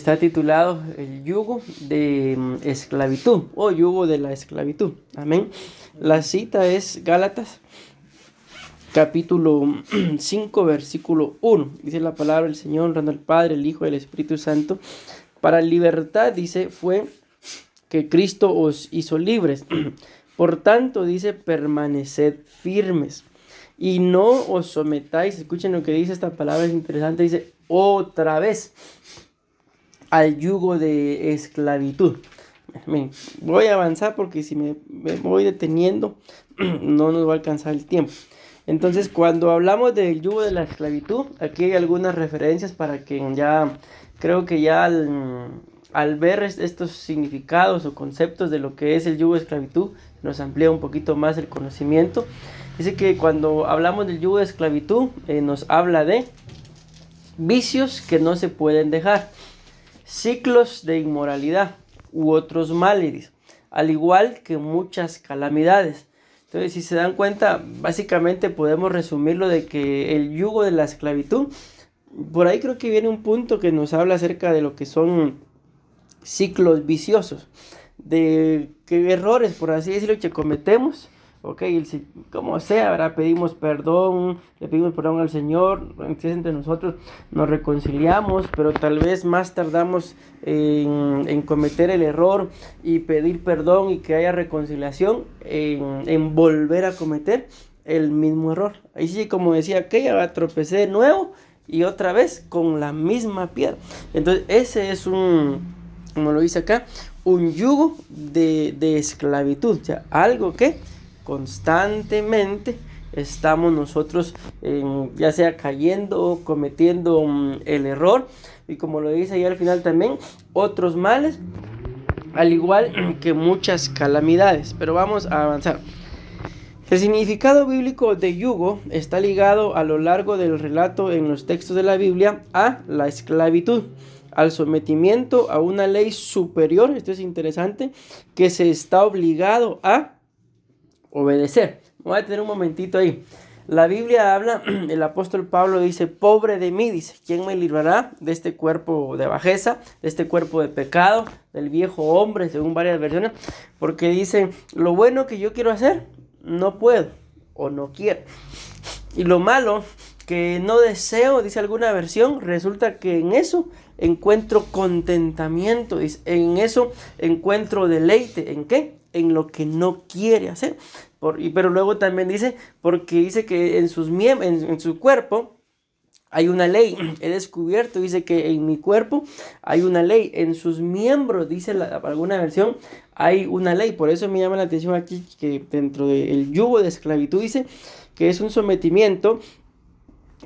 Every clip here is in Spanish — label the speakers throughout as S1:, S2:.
S1: está titulado El yugo de esclavitud o yugo de la esclavitud. Amén. La cita es Gálatas capítulo 5 versículo 1. Dice la palabra del Señor, honrando al Padre, el Hijo y el Espíritu Santo. Para libertad, dice, fue que Cristo os hizo libres. Por tanto, dice, permaneced firmes y no os sometáis. Escuchen lo que dice esta palabra, es interesante. Dice, otra vez al yugo de esclavitud. Voy a avanzar porque si me voy deteniendo no nos va a alcanzar el tiempo. Entonces, cuando hablamos del yugo de la esclavitud, aquí hay algunas referencias para que ya, creo que ya al ver estos significados o conceptos de lo que es el yugo de esclavitud, nos amplía un poquito más el conocimiento. Dice que cuando hablamos del yugo de esclavitud, nos habla de vicios que no se pueden dejar, ciclos de inmoralidad u otros males, al igual que muchas calamidades. Entonces, si se dan cuenta, básicamente podemos resumirlo de que el yugo de la esclavitud, por ahí creo que viene un punto que nos habla acerca de lo que son ciclos viciosos, de que errores, por así decirlo, que cometemos, ok, como sea, ¿verdad? Pedimos perdón, le pedimos perdón al Señor, entre nosotros nos reconciliamos, pero tal vez más tardamos en cometer el error y pedir perdón y que haya reconciliación, en volver a cometer el mismo error. Ahí sí, como decía aquella, tropecé de nuevo y otra vez con la misma piedra. Entonces ese es como lo dice acá, un yugo de esclavitud, o sea, algo que constantemente estamos nosotros ya sea cayendo o cometiendo el error, y como lo dice ahí al final también, otros males, al igual que muchas calamidades. Pero vamos a avanzar. El significado bíblico de yugo está ligado a lo largo del relato en los textos de la Biblia a la esclavitud, al sometimiento a una ley superior, esto es interesante, que se está obligado a obedecer. Voy a tener un momentito ahí. La Biblia habla, el apóstol Pablo dice, pobre de mí, dice, ¿quién me librará de este cuerpo de bajeza, de este cuerpo de pecado, del viejo hombre, según varias versiones? Porque dice, lo bueno que yo quiero hacer, no puedo o no quiero. Y lo malo que no deseo, dice alguna versión, resulta que en eso encuentro contentamiento, dice, en eso encuentro deleite. ¿En qué? En lo que no quiere hacer. Pero luego también dice, porque dice que en su cuerpo hay una ley. He descubierto, dice que en mi cuerpo hay una ley. En sus miembros, dice alguna versión, hay una ley. Por eso me llama la atención aquí que dentro del yugo de esclavitud dice que es un sometimiento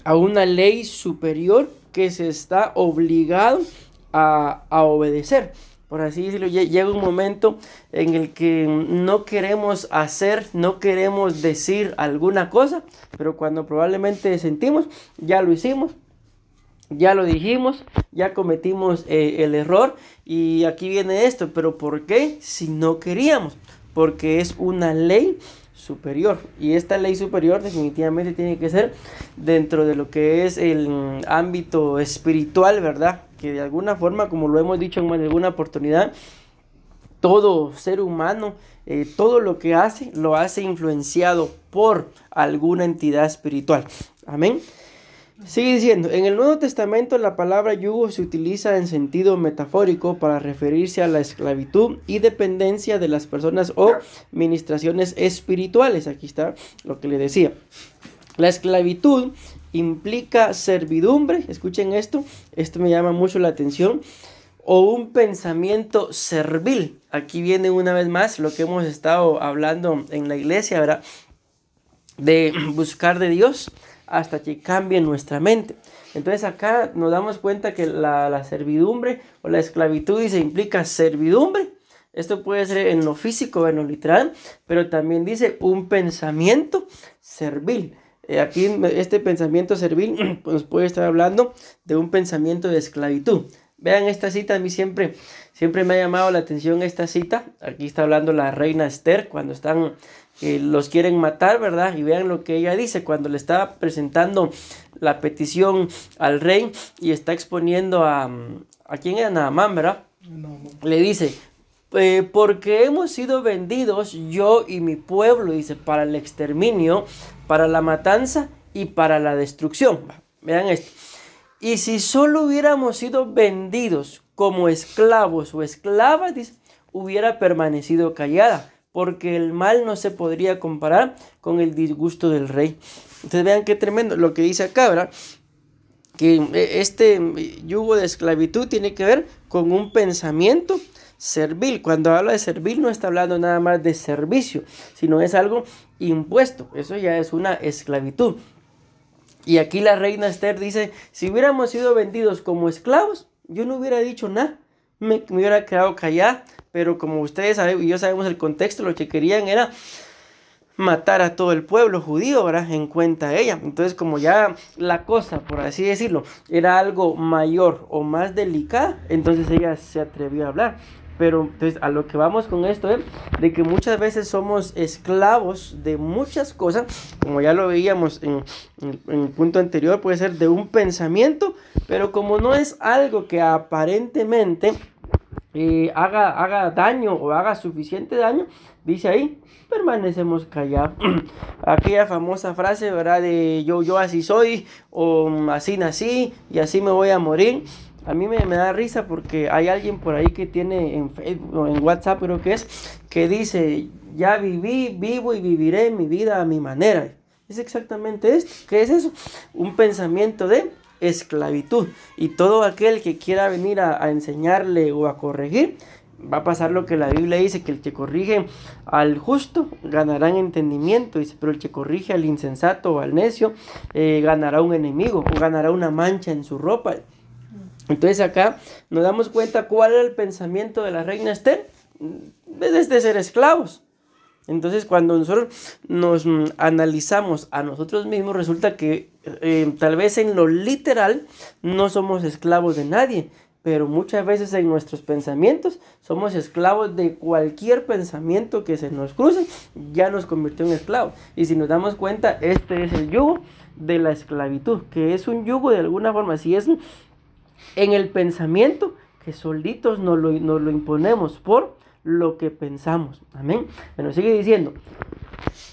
S1: a una ley superior que se está obligado a obedecer. Por así decirlo, llega un momento en el que no queremos hacer, no queremos decir alguna cosa, pero cuando probablemente sentimos, ya lo hicimos, ya lo dijimos, ya cometimos el error. Y aquí viene esto, pero ¿por qué? Si no queríamos, porque es una ley superior, y esta ley superior definitivamente tiene que ser dentro de lo que es el ámbito espiritual, ¿verdad? Que de alguna forma, como lo hemos dicho en alguna oportunidad, todo ser humano, todo lo que hace, lo hace influenciado por alguna entidad espiritual. Amén. Sigue diciendo, en el Nuevo Testamento la palabra yugo se utiliza en sentido metafórico para referirse a la esclavitud y dependencia de las personas o ministraciones espirituales. Aquí está lo que le decía. La esclavitud implica servidumbre, escuchen esto me llama mucho la atención, o un pensamiento servil. Aquí viene una vez más lo que hemos estado hablando en la iglesia, ¿verdad? De buscar de Dios hasta que cambie nuestra mente. Entonces acá nos damos cuenta que la servidumbre o la esclavitud dice implica servidumbre. Esto puede ser en lo físico, en lo literal, pero también dice un pensamiento servil. Aquí este pensamiento servil nos puede estar hablando de un pensamiento de esclavitud. Vean esta cita, a mí siempre me ha llamado la atención esta cita. Aquí está hablando la reina Esther cuando los quieren matar, ¿verdad? Y vean lo que ella dice cuando le está presentando la petición al rey y está exponiendo a ¿A quién era? Naamán, ¿verdad?
S2: No.
S1: Le dice, porque hemos sido vendidos, yo y mi pueblo, dice, para el exterminio, para la matanza y para la destrucción. Vean esto. Y si solo hubiéramos sido vendidos como esclavos o esclavas, dice, hubiera permanecido callada, porque el mal no se podría comparar con el disgusto del rey. Entonces vean qué tremendo lo que dice acá, ¿verdad? Que este yugo de esclavitud tiene que ver con un pensamiento servil. Cuando habla de servil no está hablando nada más de servicio, sino es algo impuesto. Eso ya es una esclavitud. Y aquí la reina Esther dice, si hubiéramos sido vendidos como esclavos, yo no hubiera dicho nada, me hubiera quedado callada, pero como ustedes saben y yo sabemos el contexto, lo que querían era matar a todo el pueblo judío, ¿verdad? En cuenta ella. Entonces, como ya la cosa, por así decirlo, era algo mayor o más delicada, entonces ella se atrevió a hablar. Pero entonces a lo que vamos con esto es de que muchas veces somos esclavos de muchas cosas, como ya lo veíamos en el punto anterior, puede ser de un pensamiento, pero como no es algo que aparentemente haga daño o haga suficiente daño, dice ahí, permanecemos callados. Aquella famosa frase, ¿verdad? De yo así soy, o así nací y así me voy a morir. A mí me da risa porque hay alguien por ahí que tiene en Facebook o en WhatsApp, creo que dice, ya viví, vivo y viviré mi vida a mi manera. Es exactamente esto. ¿Qué es eso? Un pensamiento de esclavitud. Y todo aquel que quiera venir a enseñarle o a corregir, va a pasar lo que la Biblia dice, que el que corrige al justo ganará en entendimiento, dice, pero el que corrige al insensato o al necio ganará un enemigo o ganará una mancha en su ropa. Entonces acá nos damos cuenta cuál era el pensamiento de la reina Esther, desde ser esclavos. Entonces cuando nosotros nos analizamos a nosotros mismos, resulta que tal vez en lo literal no somos esclavos de nadie, pero muchas veces en nuestros pensamientos somos esclavos de cualquier pensamiento que se nos cruce, ya nos convirtió en esclavos. Y si nos damos cuenta, este es el yugo de la esclavitud, que es un yugo de alguna forma, si es en el pensamiento que solitos nos lo imponemos por lo que pensamos. Amén. Bueno, sigue diciendo,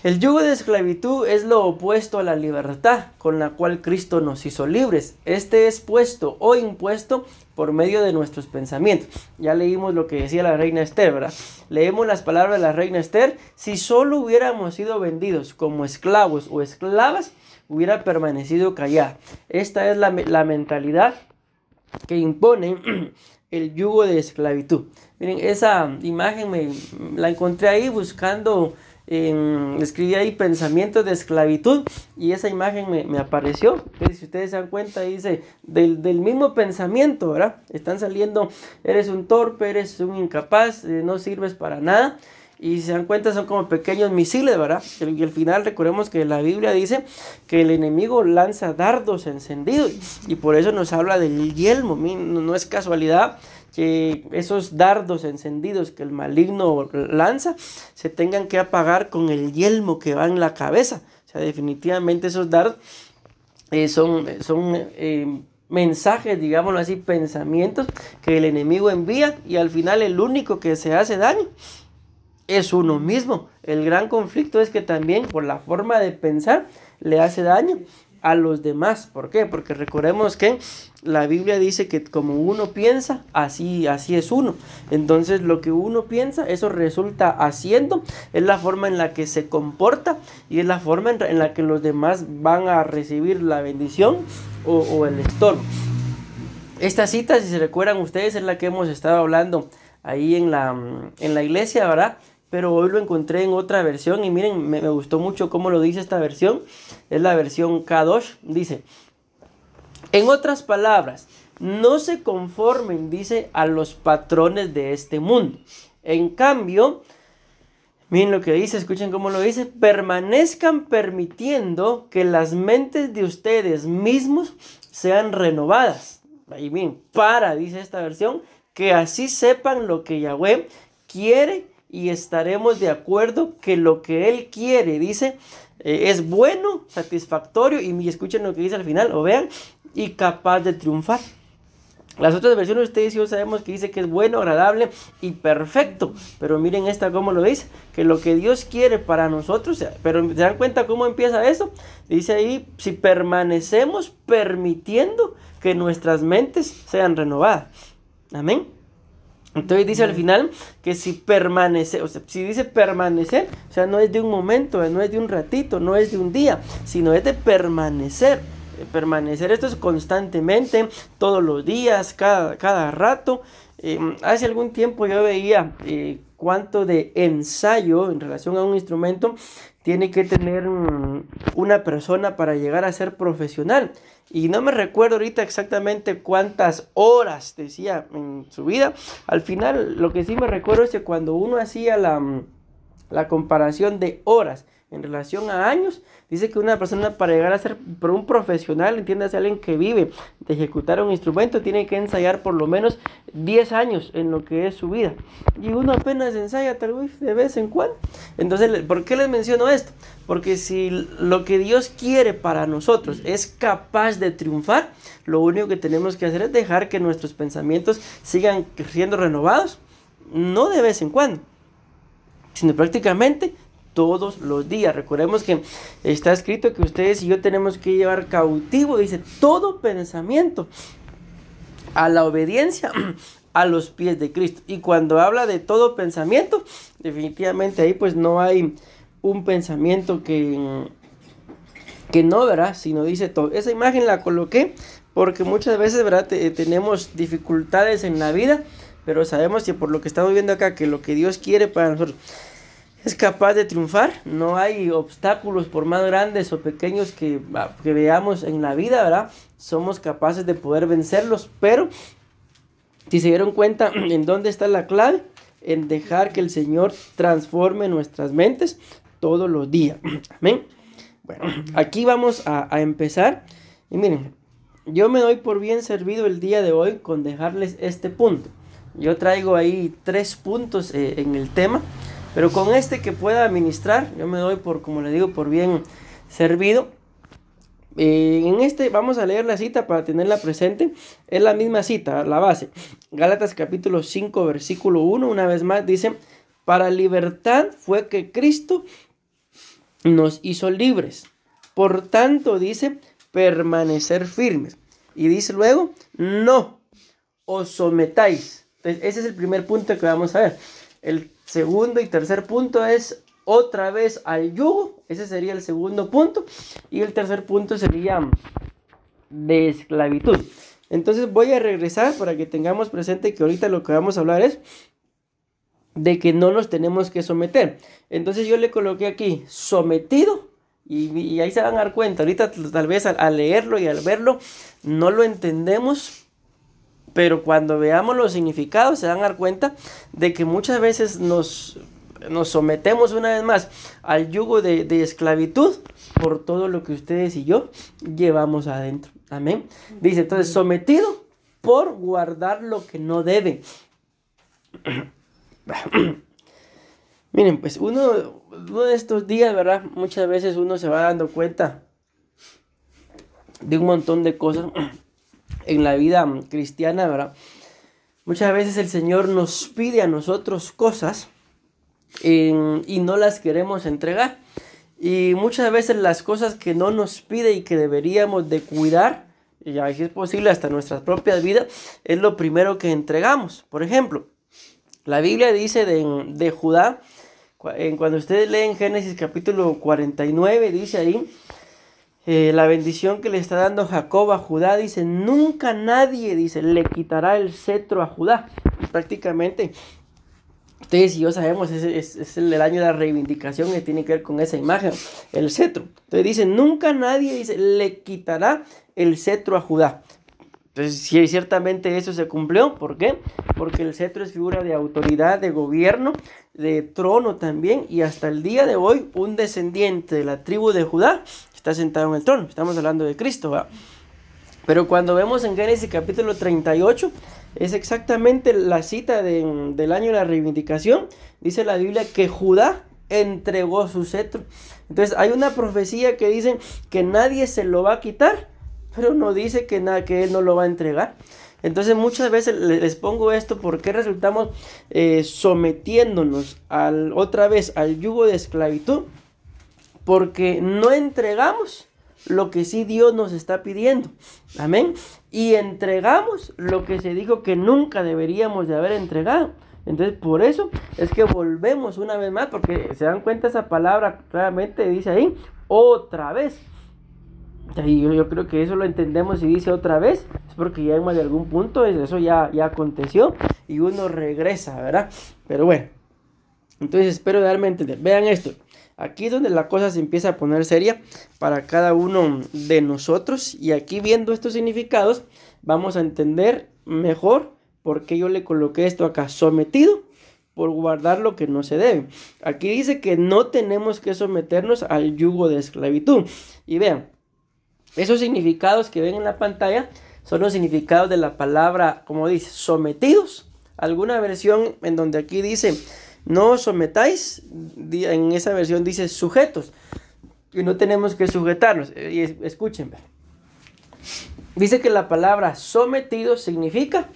S1: el yugo de esclavitud es lo opuesto a la libertad con la cual Cristo nos hizo libres. Este es puesto o impuesto por medio de nuestros pensamientos. Ya leímos lo que decía la reina Esther, ¿verdad? Leemos las palabras de la reina Esther. Si solo hubiéramos sido vendidos como esclavos o esclavas, hubiera permanecido callada. Esta es la mentalidad que impone el yugo de esclavitud. Miren, esa imagen la encontré ahí buscando, escribí ahí pensamientos de esclavitud y esa imagen me apareció. Entonces, si ustedes se dan cuenta, dice del mismo pensamiento, ¿verdad? Están saliendo, eres un torpe, eres un incapaz, no sirves para nada. Y si se dan cuenta, son como pequeños misiles, ¿verdad? Y al final recordemos que la Biblia dice que el enemigo lanza dardos encendidos. Y por eso nos habla del yelmo. No es casualidad que esos dardos encendidos que el maligno lanza se tengan que apagar con el yelmo que va en la cabeza. O sea, definitivamente esos dardos son mensajes, digámoslo así, pensamientos que el enemigo envía. Y al final el único que se hace daño es uno mismo. El gran conflicto es que también por la forma de pensar le hace daño a los demás. ¿Por qué? Porque recordemos que la Biblia dice que como uno piensa, así es uno. Entonces lo que uno piensa, eso resulta haciendo, es la forma en la que se comporta y es la forma en la que los demás van a recibir la bendición o el estorbo. Esta cita, si se recuerdan ustedes, es la que hemos estado hablando ahí en la iglesia, ¿verdad? Pero hoy lo encontré en otra versión y miren, me gustó mucho cómo lo dice esta versión. Es la versión Kadosh. Dice, en otras palabras, no se conformen, dice, a los patrones de este mundo. En cambio, miren lo que dice, escuchen cómo lo dice, permanezcan permitiendo que las mentes de ustedes mismos sean renovadas. Ahí bien, dice esta versión, que así sepan lo que Yahweh quiere y estaremos de acuerdo que lo que Él quiere, dice, es bueno, satisfactorio y escuchen lo que dice al final, o vean, y capaz de triunfar. Las otras versiones ustedes y yo sabemos que dice que es bueno, agradable y perfecto. Pero miren esta cómo lo dice, que lo que Dios quiere para nosotros, pero ¿se dan cuenta cómo empieza eso? Dice ahí, si permanecemos permitiendo que nuestras mentes sean renovadas. Amén. Entonces dice al final que si permanece, o sea, si dice permanecer, o sea, no es de un momento, no es de un ratito, no es de un día, sino es de permanecer. Permanecer, esto es constantemente, todos los días, cada rato. Hace algún tiempo yo veía cuánto de ensayo en relación a un instrumento tiene que tener una persona para llegar a ser profesional. Y no me recuerdo ahorita exactamente cuántas horas decía en su vida. Al final, lo que sí me recuerdo es que cuando uno hacía la comparación de horas en relación a años, dice que una persona para llegar a ser un profesional, entiéndase, alguien que vive de ejecutar un instrumento, tiene que ensayar por lo menos 10 años en lo que es su vida. Y uno apenas ensaya tal vez de vez en cuando. Entonces, ¿por qué les menciono esto? Porque si lo que Dios quiere para nosotros es capaz de triunfar, lo único que tenemos que hacer es dejar que nuestros pensamientos sigan siendo renovados, no de vez en cuando, sino prácticamente todos los días. Recordemos que está escrito que ustedes y yo tenemos que llevar cautivo, dice, todo pensamiento a la obediencia a los pies de Cristo. Y cuando habla de todo pensamiento, definitivamente ahí pues no hay un pensamiento que no, ¿verdad? Sino dice todo. Esa imagen la coloqué porque muchas veces, ¿verdad? Tenemos dificultades en la vida, pero sabemos que por lo que estamos viendo acá, que lo que Dios quiere para nosotros es capaz de triunfar. No hay obstáculos por más grandes o pequeños que veamos en la vida, ¿verdad? Somos capaces de poder vencerlos, pero si se dieron cuenta en dónde está la clave, en dejar que el Señor transforme nuestras mentes todos los días. Amén. Bueno, aquí vamos a empezar. Y miren, yo me doy por bien servido el día de hoy con dejarles este punto. Yo traigo ahí 3 puntos en el tema. Pero con este que pueda administrar, yo me doy por, como le digo, por bien servido. En este vamos a leer la cita para tenerla presente. Es la misma cita, la base. Gálatas capítulo 5, versículo 1, una vez más dice, para libertad fue que Cristo nos hizo libres. Por tanto, dice, permanecer firmes. Y dice luego, no os sometáis. Entonces, ese es el primer punto que vamos a ver. El segundo y tercer punto es otra vez al yugo. Ese sería el segundo punto. Y el tercer punto sería de esclavitud. Entonces voy a regresar para que tengamos presente que ahorita lo que vamos a hablar es de que no nos tenemos que someter. Entonces yo le coloqué aquí sometido. Y ahí se van a dar cuenta. Ahorita tal vez al leerlo y al verlo no lo entendemos. Pero cuando veamos los significados se van a dar cuenta de que muchas veces nos sometemos una vez más al yugo de esclavitud por todo lo que ustedes y yo llevamos adentro. Amén. Dice entonces sometido por guardar lo que no debe. Miren, pues uno de estos días, ¿verdad? Muchas veces uno se va dando cuenta de un montón de cosas en la vida cristiana, ¿verdad? Muchas veces el Señor nos pide a nosotros cosas y no las queremos entregar. Y muchas veces las cosas que no nos pide y que deberíamos de cuidar, y si es posible hasta nuestras propias vidas, es lo primero que entregamos. Por ejemplo, la Biblia dice de Judá, cuando ustedes leen Génesis capítulo 49, dice ahí, la bendición que le está dando Jacob a Judá, dice, nunca nadie, dice, le quitará el cetro a Judá. Y prácticamente, ustedes y yo sabemos, es el año de la reivindicación que tiene que ver con esa imagen, el cetro. Entonces dice, nunca nadie, dice, le quitará el cetro a Judá. Entonces, sí, ciertamente eso se cumplió. ¿Por qué? Porque el cetro es figura de autoridad, de gobierno, de trono también. Y hasta el día de hoy, un descendiente de la tribu de Judá está sentado en el trono. Estamos hablando de Cristo, ¿va? Pero cuando vemos en Génesis capítulo 38, es exactamente la cita del año de la reivindicación. Dice la Biblia que Judá entregó su cetro. Entonces hay una profecía que dice que nadie se lo va a quitar, pero no dice que él no lo va a entregar. Entonces muchas veces les pongo esto porque resultamos sometiéndonos otra vez al yugo de esclavitud, porque no entregamos lo que sí Dios nos está pidiendo. Amén. Y entregamos lo que se dijo que nunca deberíamos de haber entregado. Entonces por eso es que volvemos una vez más, porque se dan cuenta, esa palabra claramente dice ahí, otra vez. Y yo creo que eso lo entendemos. Si dice otra vez, es porque ya en más de algún punto eso ya aconteció y uno regresa, ¿verdad? Pero bueno, entonces espero darme a entender. Vean esto. Aquí es donde la cosa se empieza a poner seria para cada uno de nosotros. Y aquí, viendo estos significados, vamos a entender mejor por qué yo le coloqué esto acá. Sometido por guardar lo que no se debe. Aquí dice que no tenemos que someternos al yugo de esclavitud. Y vean, esos significados que ven en la pantalla son los significados de la palabra, como dice, sometidos. Alguna versión en donde aquí dice no os sometáis, en esa versión dice sujetos, y no tenemos que sujetarnos. Y escuchen, dice que la palabra sometido significa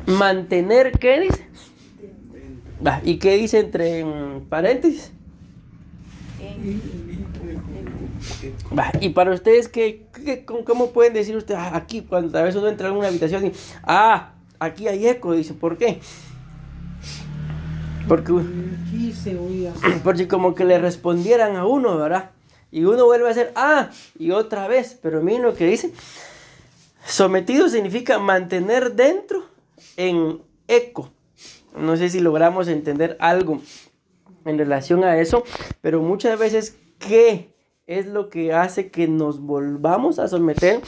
S1: mantener, ¿qué dice? ¿Y qué dice entre paréntesis? Y para ustedes, ¿cómo pueden decir ustedes? Aquí, cuando a veces uno entra en una habitación y aquí hay eco, dice, ¿por qué? Porque como que le respondieran a uno, ¿verdad? Y uno vuelve a hacer y otra vez. Pero miren lo que dice. Sometido significa mantener dentro en eco. No sé si logramos entender algo en relación a eso, pero muchas veces, ¿qué es lo que hace que nos volvamos a someter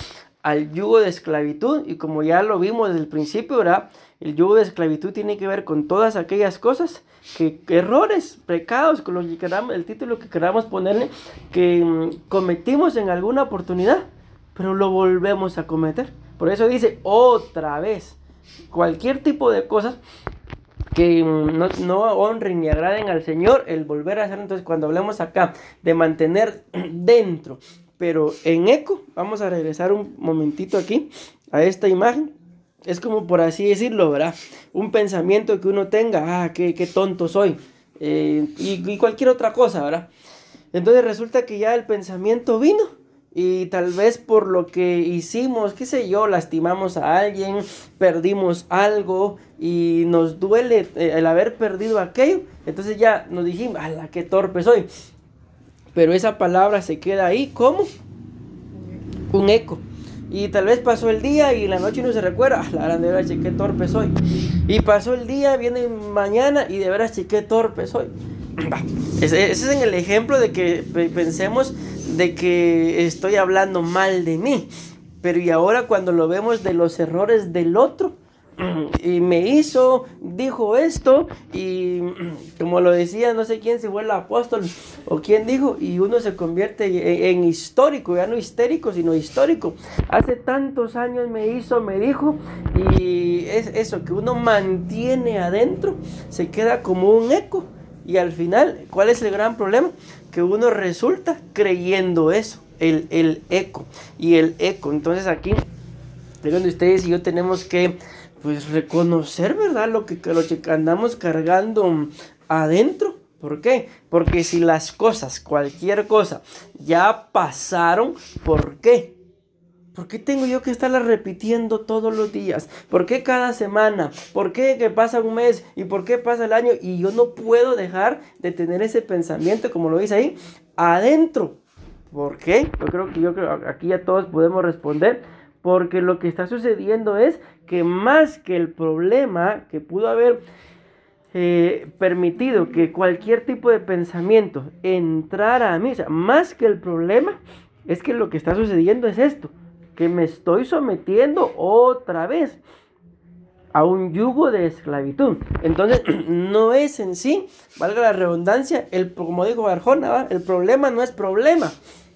S1: al yugo de esclavitud? Y como ya lo vimos desde el principio, ¿verdad? El yugo de esclavitud tiene que ver con todas aquellas cosas, errores, pecados, con lo que queramos, el título que queramos ponerle, que cometimos en alguna oportunidad, pero lo volvemos a cometer. Por eso dice otra vez, cualquier tipo de cosas que no honren ni agraden al Señor, el volver a hacer. Entonces, cuando hablamos acá de mantener dentro, pero en eco, vamos a regresar un momentito aquí a esta imagen. Es como, por así decirlo, ¿verdad? Un pensamiento que uno tenga, qué tonto soy, y cualquier otra cosa, ¿verdad? Entonces resulta que ya el pensamiento vino, y tal vez por lo que hicimos, qué sé yo, lastimamos a alguien, perdimos algo, y nos duele el haber perdido aquello. Entonces ya nos dijimos, ¡ala, qué torpe soy! Pero esa palabra se queda ahí como un eco. Y tal vez pasó el día y la noche uno se recuerda, la gran de veras, qué torpe soy. Y pasó el día, viene mañana y de veras, qué torpe soy. Ese es en el ejemplo de que pensemos de que estoy hablando mal de mí. Pero y ahora cuando lo vemos de los errores del otro, y dijo esto, y como lo decía, no sé quién, si fue el apóstol o quién dijo, y uno se convierte en histórico, ya no histérico, sino histórico. Hace tantos años me dijo, y es eso que uno mantiene adentro, se queda como un eco, y al final, ¿cuál es el gran problema? Que uno resulta creyendo eso, el eco, y el eco. Entonces aquí, donde ustedes y yo tenemos que reconocer, ¿verdad? Lo que andamos cargando adentro. ¿Por qué? Porque si las cosas, cualquier cosa, ya pasaron, ¿por qué? ¿Por qué tengo yo que estarlas repitiendo todos los días? ¿Por qué cada semana? ¿Por qué que pasa un mes? ¿Y por qué pasa el año? Y yo no puedo dejar de tener ese pensamiento, como lo dice ahí, adentro. ¿Por qué? Yo creo que aquí ya todos podemos responder. Porque lo que está sucediendo es que más que el problema que pudo haber permitido que cualquier tipo de pensamiento entrara a mí, o sea, más que el problema, es que lo que está sucediendo es esto, que me estoy sometiendo otra vez a un yugo de esclavitud. Entonces, no es en sí, valga la redundancia, como dijo Arjona, ¿va? El problema no es problema.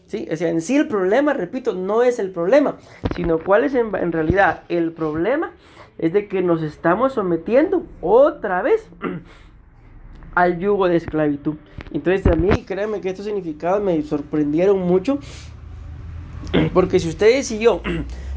S1: ¿Sí? O sea, en sí el problema, repito, no es el problema, sino cuál es en realidad el problema. Es de que nos estamos sometiendo otra vez al yugo de esclavitud. Entonces a mí, créanme que estos significados me sorprendieron mucho, porque si ustedes y yo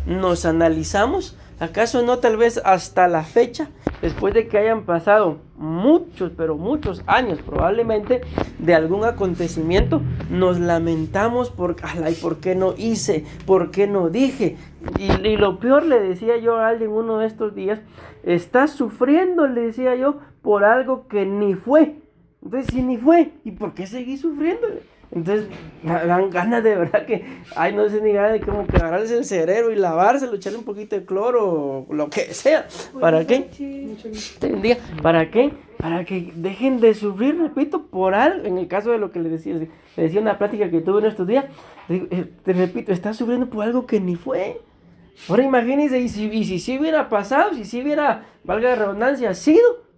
S1: nos analizamos, ¿acaso no tal vez hasta la fecha, después de que hayan pasado muchos, pero muchos años probablemente de algún acontecimiento, nos lamentamos por, ay, ¿por qué no hice? ¿Por qué no dije? Y lo peor, le decía yo a alguien uno de estos días, estás sufriendo, le decía yo, por algo que ni fue. Entonces, si ni fue, ¿y por qué seguís sufriendo? Entonces, dan ganas de verdad que, ay, no sé ni ganas de como que agarrarse el cerebro y lavárselo, echarle un poquito de cloro o lo que sea. ¿Para qué? ¿Para qué? Para que dejen de sufrir, repito, por algo. En el caso de lo que le decía en una plática que tuve en estos días, te repito, estás sufriendo por algo que ni fue. Ahora imagínense, y si hubiera pasado, si hubiera, valga la redundancia, sido.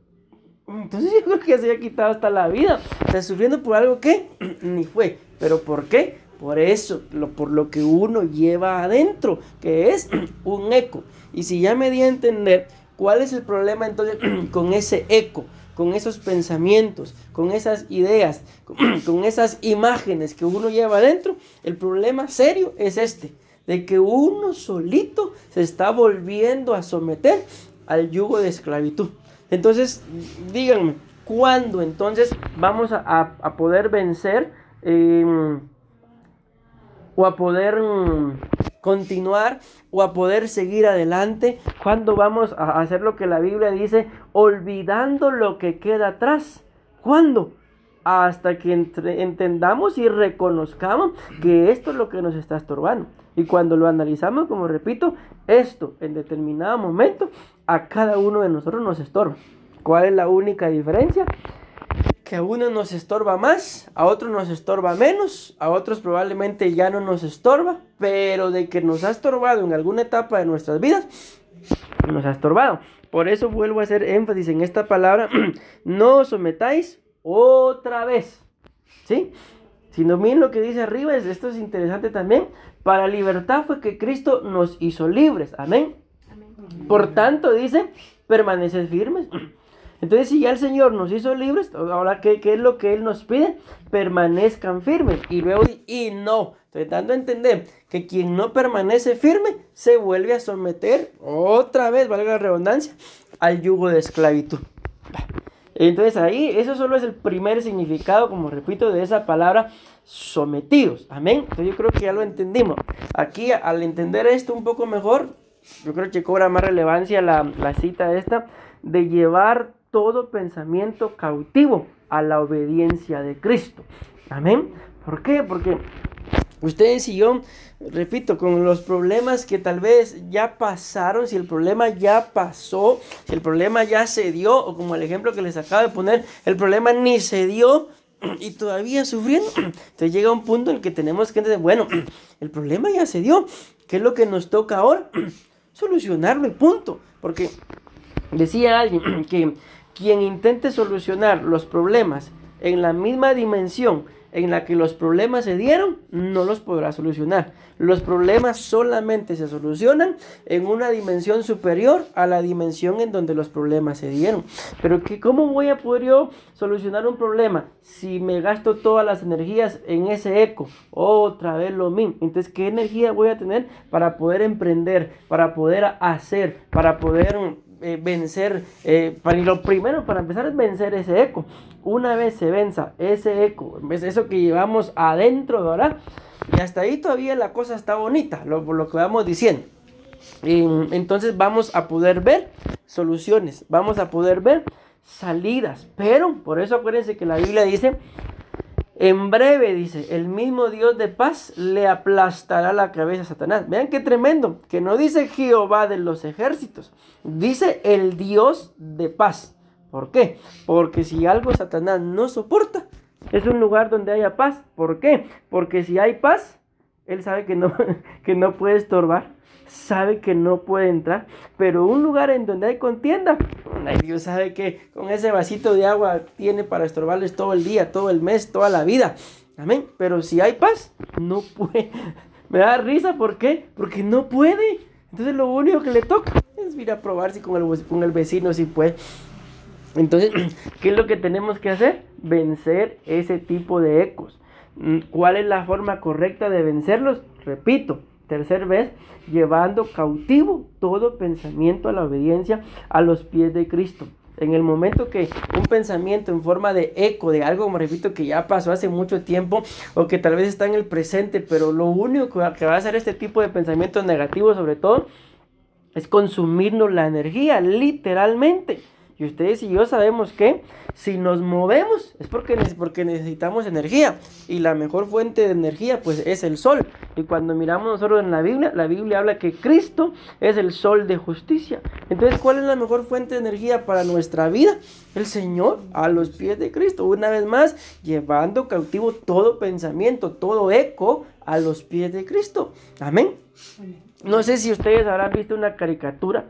S1: Entonces yo creo que ya se había quitado hasta la vida. Está sufriendo por algo que ni fue. ¿Pero por qué? Por eso, por lo que uno lleva adentro, que es un eco. Y si ya me di a entender cuál es el problema entonces con ese eco, con esos pensamientos, con esas ideas, con esas imágenes que uno lleva adentro, el problema serio es de que uno solito se está volviendo a someter al yugo de esclavitud. Entonces, díganme, ¿cuándo entonces vamos a poder vencer o a poder continuar o a poder seguir adelante? ¿Cuándo vamos a hacer lo que la Biblia dice, olvidando lo que queda atrás? ¿Cuándo? Hasta que entendamos y reconozcamos que esto es lo que nos está estorbando. Y cuando lo analizamos, como repito, esto en determinado momento a cada uno de nosotros nos estorba. ¿Cuál es la única diferencia? Que a uno nos estorba más, a otros nos estorba menos, a otros probablemente ya no nos estorba, pero de que nos ha estorbado en alguna etapa de nuestras vidas, nos ha estorbado. Por eso vuelvo a hacer énfasis en esta palabra, no os sometáis otra vez, ¿sí? Si no miren lo que dice arriba, esto es interesante también. Para libertad fue que Cristo nos hizo libres, amén. Por tanto, dice, permaneced firmes. Entonces, si ya el Señor nos hizo libres, ahora, ¿qué es lo que Él nos pide? Permanezcan firmes. Y luego, y no, estoy dando a entender que quien no permanece firme, se vuelve a someter, otra vez, valga la redundancia, al yugo de esclavitud. Entonces ahí, eso solo es el primer significado, como repito, de esa palabra sometidos, amén. Entonces yo creo que ya lo entendimos. Aquí, al entender esto un poco mejor, yo creo que cobra más relevancia la cita esta, de llevar todo pensamiento cautivo a la obediencia de Cristo, amén. ¿Por qué? Porque ustedes y yo, repito, con los problemas que tal vez ya pasaron, si el problema ya pasó, si el problema ya se dio, o como el ejemplo que les acabo de poner, el problema ni se dio y todavía sufriendo, entonces llega un punto en el que tenemos que entender, bueno, el problema ya se dio, ¿qué es lo que nos toca ahora? Solucionarlo, el punto, porque decía alguien que quien intente solucionar los problemas en la misma dimensión en la que los problemas se dieron, no los podrá solucionar. Los problemas solamente se solucionan en una dimensión superior a la dimensión en donde los problemas se dieron. Pero ¿cómo voy a poder yo solucionar un problema si me gasto todas las energías en ese eco? Otra vez lo mismo. Entonces, ¿qué energía voy a tener para poder emprender, para poder hacer, para poder vencer? Lo primero, para empezar, es vencer ese eco. Una vez se venza ese eco, eso que llevamos adentro, ¿verdad? Y hasta ahí todavía la cosa está bonita, lo que vamos diciendo. Entonces vamos a poder ver soluciones, vamos a poder ver salidas. Pero, por eso acuérdense que la Biblia dice, en breve, dice, el mismo Dios de paz le aplastará la cabeza a Satanás. Vean qué tremendo, que no dice Jehová de los ejércitos, dice el Dios de paz. ¿Por qué? Porque si algo Satanás no soporta, es un lugar donde haya paz. ¿Por qué? Porque si hay paz, él sabe que no puede estorbar, sabe que no puede entrar. Pero un lugar en donde hay contienda, ay, Dios sabe que con ese vasito de agua tiene para estorbarles todo el día, todo el mes, toda la vida. Amén. Pero si hay paz, no puede. Me da risa, ¿por qué? Porque no puede. Entonces lo único que le toca es ir a probar si con el vecino si puede. Entonces, ¿qué es lo que tenemos que hacer? Vencer ese tipo de ecos. ¿Cuál es la forma correcta de vencerlos? Repito, tercer vez, llevando cautivo todo pensamiento a la obediencia a los pies de Cristo. En el momento que un pensamiento en forma de eco de algo, me repito, que ya pasó hace mucho tiempo o que tal vez está en el presente, pero lo único que va a hacer este tipo de pensamientos negativos sobre todo es consumirnos la energía, literalmente. Y ustedes y yo sabemos que si nos movemos es porque necesitamos energía. Y la mejor fuente de energía pues es el sol. Y cuando miramos nosotros en la Biblia habla que Cristo es el sol de justicia. Entonces, ¿cuál es la mejor fuente de energía para nuestra vida? El Señor, a los pies de Cristo. Una vez más, llevando cautivo todo pensamiento, todo eco a los pies de Cristo. Amén. No sé si ustedes habrán visto una caricatura.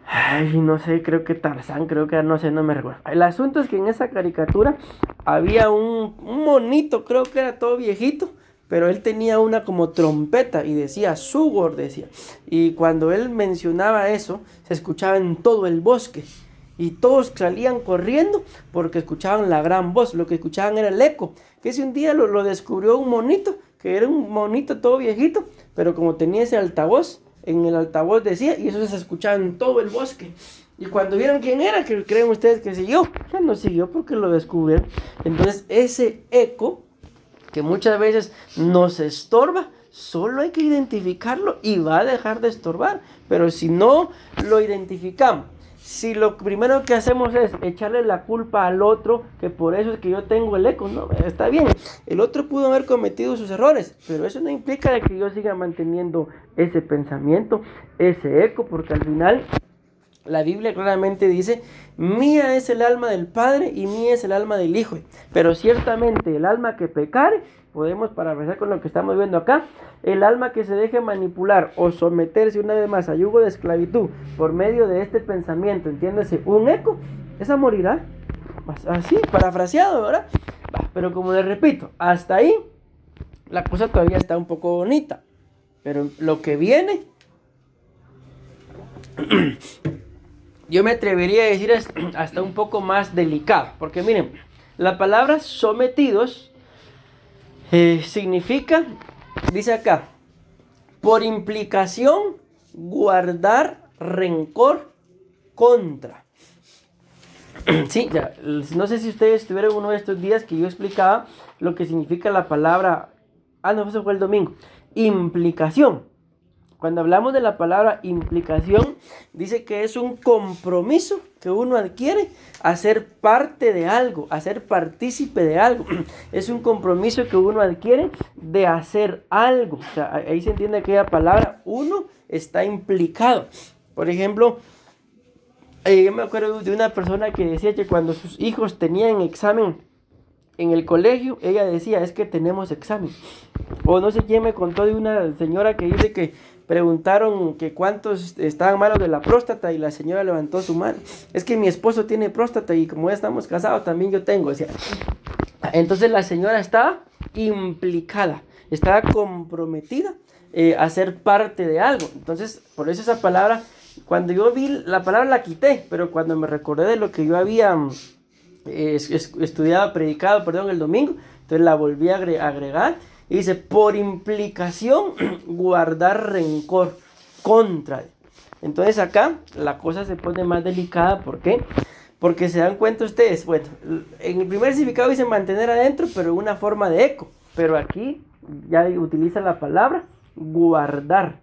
S1: Ay, no sé, creo que Tarzán, no sé, no me recuerdo. El asunto es que en esa caricatura había un monito, creo que era todo viejito, pero él tenía una como trompeta y decía, Sugor, decía. Y cuando él mencionaba eso, se escuchaba en todo el bosque. Y todos salían corriendo porque escuchaban la gran voz, lo que escuchaban era el eco. Que ese un día lo descubrió un monito, que era un monito todo viejito, pero como tenía ese altavoz, en el altavoz decía, y eso se escuchaba en todo el bosque. Y cuando vieron quién era, que creen ustedes que siguió, ya no siguió porque lo descubrieron. Entonces ese eco que muchas veces nos estorba, solo hay que identificarlo y va a dejar de estorbar. Pero si no lo identificamos, si lo primero que hacemos es echarle la culpa al otro, que por eso es que yo tengo el eco, no, está bien, el otro pudo haber cometido sus errores, pero eso no implica de que yo siga manteniendo ese pensamiento, ese eco, porque al final la Biblia claramente dice, mía es el alma del Padre y mía es el alma del Hijo, pero ciertamente el alma que pecare, podemos parafrasear con lo que estamos viendo acá, el alma que se deje manipular o someterse una vez más a yugo de esclavitud por medio de este pensamiento, entiéndase, un eco, esa morirá. Así, parafraseado, ¿verdad? Pero como les repito, hasta ahí la cosa todavía está un poco bonita. Pero lo que viene, yo me atrevería a decir es hasta un poco más delicado. Porque miren, la palabra sometidos significa, dice acá, por implicación, guardar rencor contra. Sí, ya, no sé si ustedes estuvieron uno de estos días que yo explicaba lo que significa la palabra, no, eso fue el domingo, implicación. Cuando hablamos de la palabra implicación, dice que es un compromiso que uno adquiere a ser parte de algo, a ser partícipe de algo. Es un compromiso que uno adquiere de hacer algo. O sea, ahí se entiende aquella palabra, uno está implicado. Por ejemplo, yo me acuerdo de una persona que decía que cuando sus hijos tenían examen en el colegio, ella decía, es que tenemos examen. O no sé quién me contó de una señora que dice que preguntaron que cuántos estaban malos de la próstata y la señora levantó su mano. Es que mi esposo tiene próstata y como ya estamos casados también yo tengo. O sea, entonces la señora estaba implicada, estaba comprometida a ser parte de algo. Entonces, por eso esa palabra, cuando yo vi la palabra la quité, pero cuando me recordé de lo que yo había estudiado, predicado, el domingo, entonces la volví a agregar. Y dice, por implicación, guardar rencor contra él. Entonces acá la cosa se pone más delicada. ¿Por qué? Porque se dan cuenta ustedes, bueno, en el primer significado dice mantener adentro, pero en una forma de eco. Pero aquí ya utiliza la palabra guardar.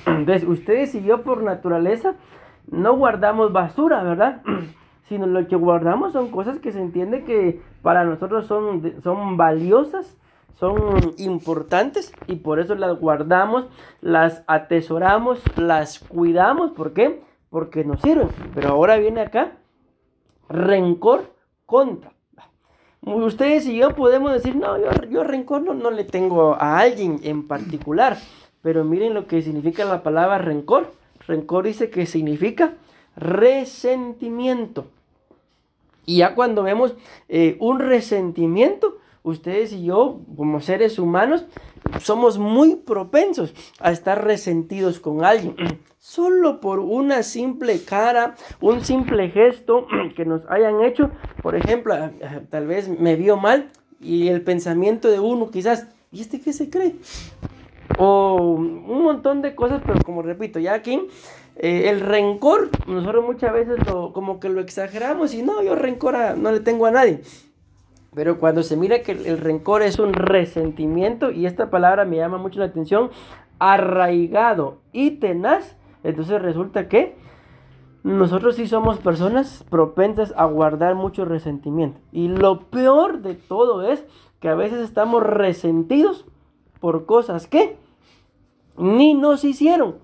S1: Entonces ustedes y yo por naturaleza no guardamos basura, ¿verdad? Sino lo que guardamos son cosas que se entiende que para nosotros son valiosas, son importantes y por eso las guardamos, las atesoramos, las cuidamos. ¿Por qué? Porque nos sirven. Pero ahora viene acá, rencor contra. Ustedes y yo podemos decir, no, yo rencor no le tengo a alguien en particular. Pero miren lo que significa la palabra rencor. Rencor dice que significa resentimiento. Y ya cuando vemos un resentimiento, ustedes y yo, como seres humanos, somos muy propensos a estar resentidos con alguien. Solo por una simple cara, un simple gesto que nos hayan hecho. Por ejemplo, tal vez me vio mal y el pensamiento de uno quizás, ¿y este qué se cree? o un montón de cosas, pero como repito, ya aquí el rencor, nosotros muchas veces como que lo exageramos y no, yo rencor no le tengo a nadie. Pero cuando se mira que el rencor es un resentimiento, y esta palabra me llama mucho la atención, arraigado y tenaz, entonces resulta que nosotros sí somos personas propensas a guardar mucho resentimiento. Y lo peor de todo es que a veces estamos resentidos por cosas que ni nos hicieron.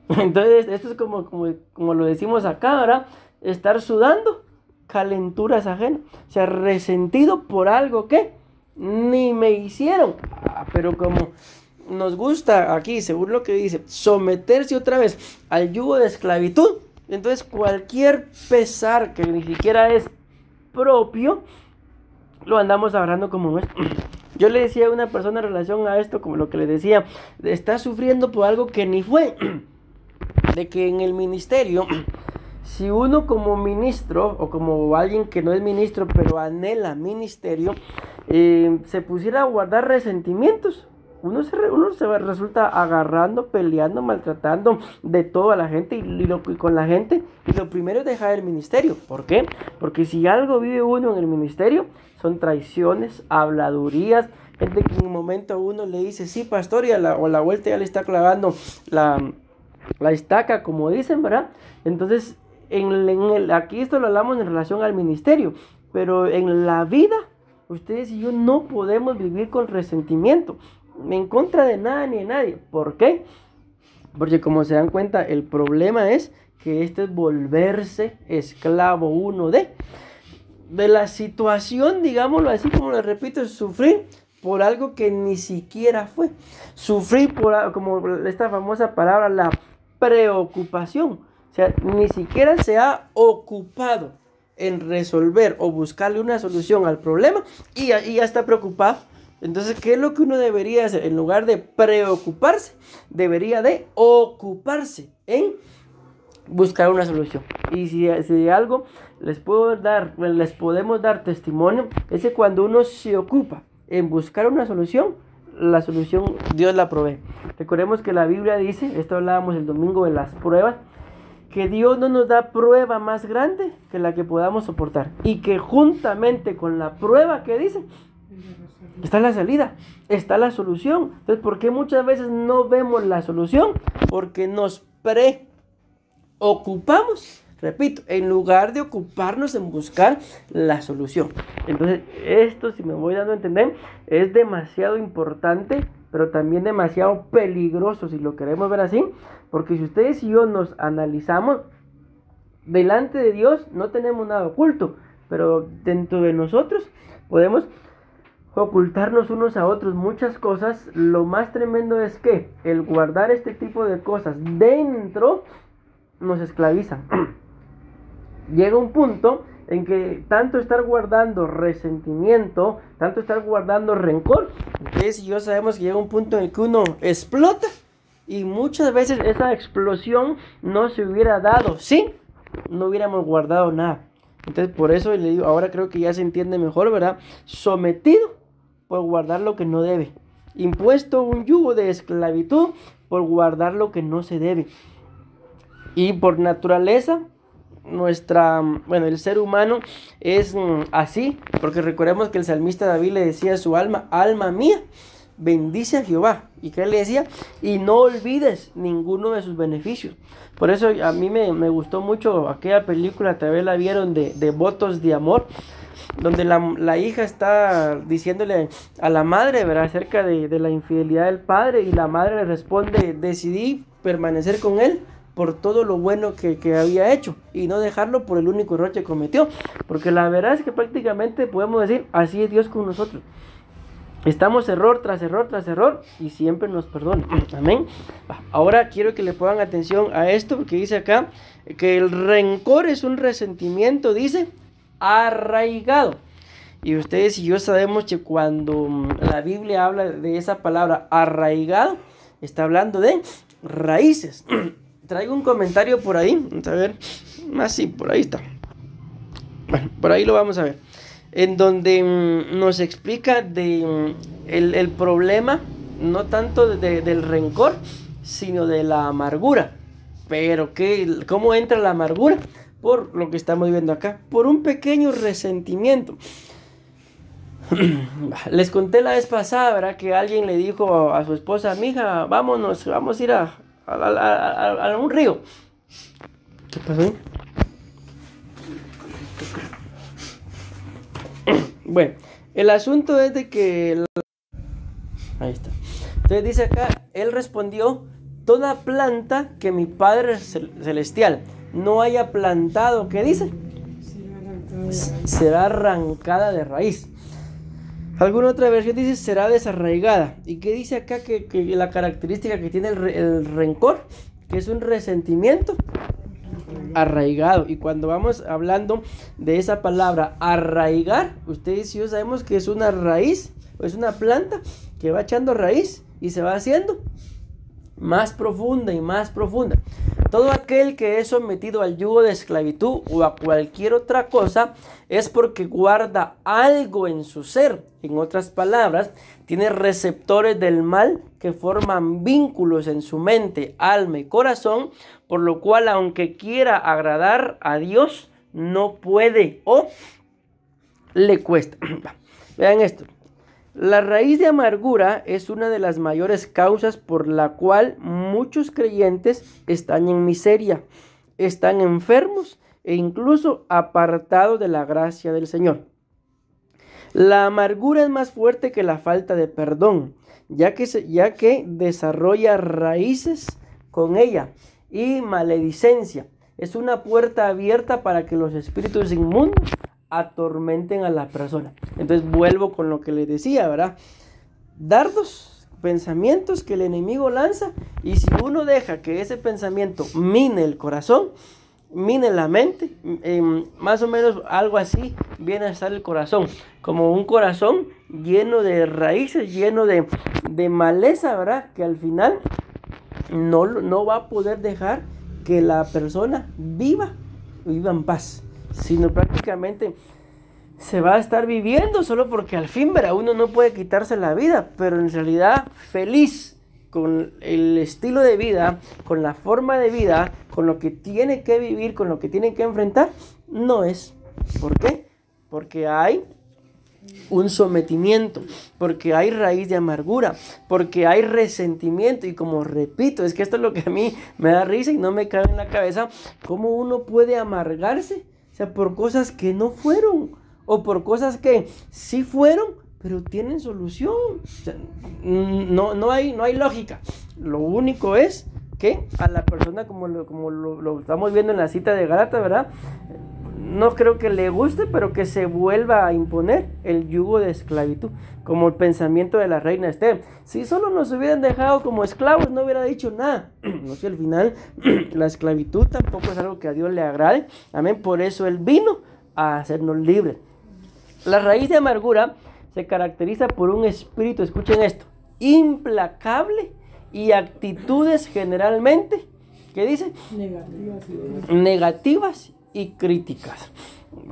S1: Entonces esto es como lo decimos acá, ¿verdad? Estar sudando calenturas ajenas. O sea, resentido por algo que ni me hicieron. Pero como nos gusta aquí, según lo que dice, someterse otra vez al yugo de esclavitud, entonces cualquier pesar que ni siquiera es propio, lo andamos agarrando como nuestro. Yo le decía a una persona en relación a esto, como lo que le decía, está sufriendo por algo que ni fue, de que en el ministerio, si uno como ministro, o como alguien que no es ministro, pero anhela ministerio, se pusiera a guardar resentimientos, uno se resulta agarrando, peleando, maltratando de todo a la gente y con la gente, y lo primero es dejar el ministerio. ¿Por qué? Porque si algo vive uno en el ministerio, son traiciones, habladurías, gente que en un momento a uno le dice, sí, pastor, y o a la vuelta ya le está clavando la estaca, como dicen, ¿verdad? Entonces, aquí esto lo hablamos en relación al ministerio, pero en la vida, ustedes y yo no podemos vivir con resentimiento en contra de nada ni de nadie. ¿Por qué? Porque como se dan cuenta, el problema es que esto es volverse esclavo uno de la situación, digámoslo así, como les repito, es sufrir por algo que ni siquiera fue. Sufrir por, como esta famosa palabra, la preocupación. O sea, ni siquiera se ha ocupado en resolver o buscarle una solución al problema y ya está preocupado. Entonces, ¿qué es lo que uno debería hacer? En lugar de preocuparse, debería de ocuparse en buscar una solución. Y si de algo les podemos dar testimonio, es que cuando uno se ocupa en buscar una solución, la solución Dios la provee. Recordemos que la Biblia dice, esto hablábamos el domingo de las pruebas, que Dios no nos da prueba más grande que la que podamos soportar, y que juntamente con la prueba que dice, está la salida, está la solución. Entonces, ¿por qué muchas veces no vemos la solución? Porque nos preocupamos, repito, en lugar de ocuparnos en buscar la solución. Entonces, esto, si me voy dando a entender, es demasiado importante, pero también demasiado peligroso, si lo queremos ver así, porque si ustedes y yo nos analizamos, delante de Dios no tenemos nada oculto, pero dentro de nosotros podemos ocultarnos unos a otros muchas cosas. Lo más tremendo es que el guardar este tipo de cosas dentro nos esclaviza. Llega un punto en que tanto estar guardando resentimiento, tanto estar guardando rencor, ustedes y yo sabemos que llega un punto en el que uno explota, y muchas veces esa explosión no se hubiera dado si no hubiéramos guardado nada. Entonces, por eso le digo, ahora creo que ya se entiende mejor, ¿verdad? Sometido por guardar lo que no debe. Impuesto un yugo de esclavitud por guardar lo que no se debe. Y por naturaleza, el ser humano es así, porque recordemos que el salmista David le decía a su alma, alma mía, bendice a Jehová. ¿Y qué le decía? Y no olvides ninguno de sus beneficios. Por eso a mí me gustó mucho aquella película, tal vez la vieron, de Votos de Amor, donde la hija está diciéndole a la madre, ¿verdad?, acerca de la infidelidad del padre, y la madre le responde, decidí permanecer con él por todo lo bueno que había hecho y no dejarlo por el único error que cometió. Porque la verdad es que prácticamente podemos decir, así es Dios con nosotros. Estamos error tras error tras error y siempre nos perdona. Amén. Ahora quiero que le pongan atención a esto, porque dice acá que el rencor es un resentimiento, dice, arraigado. Y ustedes y yo sabemos que cuando la Biblia habla de esa palabra arraigado, está hablando de raíces. Traigo un comentario por ahí, vamos a ver, sí, por ahí está. Bueno, por ahí lo vamos a ver, en donde nos explica el problema no tanto del rencor, sino de la amargura. Pero ¿cómo entra la amargura? Por lo que estamos viendo acá, por un pequeño resentimiento. Les conté la vez pasada, ¿verdad? Que alguien le dijo a su esposa: mija, vámonos, vamos a ir a un río. ¿Qué pasó ahí? Bueno, el asunto es de que... Ahí está. Entonces dice acá, él respondió: toda planta que mi Padre Celestial no haya plantado, ¿qué dice? Será arrancada de raíz. Alguna otra versión dice será desarraigada. ¿Y qué dice acá? Que la característica que tiene el rencor, que es un resentimiento arraigado. Y cuando vamos hablando de esa palabra arraigar, ustedes y yo sabemos que es una raíz, o es una planta que va echando raíz y se va haciendo más profunda y más profunda. Todo aquel que es sometido al yugo de esclavitud o a cualquier otra cosa es porque guarda algo en su ser. En otras palabras, tiene receptores del mal que forman vínculos en su mente, alma y corazón, por lo cual, aunque quiera agradar a Dios, no puede o le cuesta. Vean esto. La raíz de amargura es una de las mayores causas por la cual muchos creyentes están en miseria, están enfermos e incluso apartados de la gracia del Señor. La amargura es más fuerte que la falta de perdón, ya que desarrolla raíces con ella y maledicencia. Es una puerta abierta para que los espíritus inmundos atormenten a la persona. Entonces vuelvo con lo que les decía, ¿verdad? Dardos, pensamientos que el enemigo lanza, y si uno deja que ese pensamiento mine el corazón, mine la mente, más o menos algo así viene a estar el corazón, como un corazón lleno de raíces, lleno de maleza, ¿verdad? Que al final no va a poder dejar que la persona viva en paz, sino prácticamente se va a estar viviendo solo porque al fin, verá, uno no puede quitarse la vida, pero en realidad feliz con el estilo de vida, con la forma de vida, con lo que tiene que vivir, con lo que tiene que enfrentar, no es. ¿Por qué? Porque hay un sometimiento, porque hay raíz de amargura, porque hay resentimiento. Y como repito, es que esto es lo que a mí me da risa y no me cabe en la cabeza, cómo uno puede amargarse, o sea, por cosas que no fueron, o por cosas que sí fueron, pero tienen solución. O sea, no hay lógica. Lo único es que a la persona, como lo estamos viendo en la cita de Gálatas, ¿verdad? No creo que le guste, pero que se vuelva a imponer el yugo de esclavitud, como el pensamiento de la reina Esther. Si solo nos hubieran dejado como esclavos, no hubiera dicho nada. No sé, al final la esclavitud tampoco es algo que a Dios le agrade. Amén. Por eso Él vino a hacernos libres. La raíz de amargura se caracteriza por un espíritu, escuchen esto, implacable y actitudes generalmente, ¿qué dice? Negativas y críticas.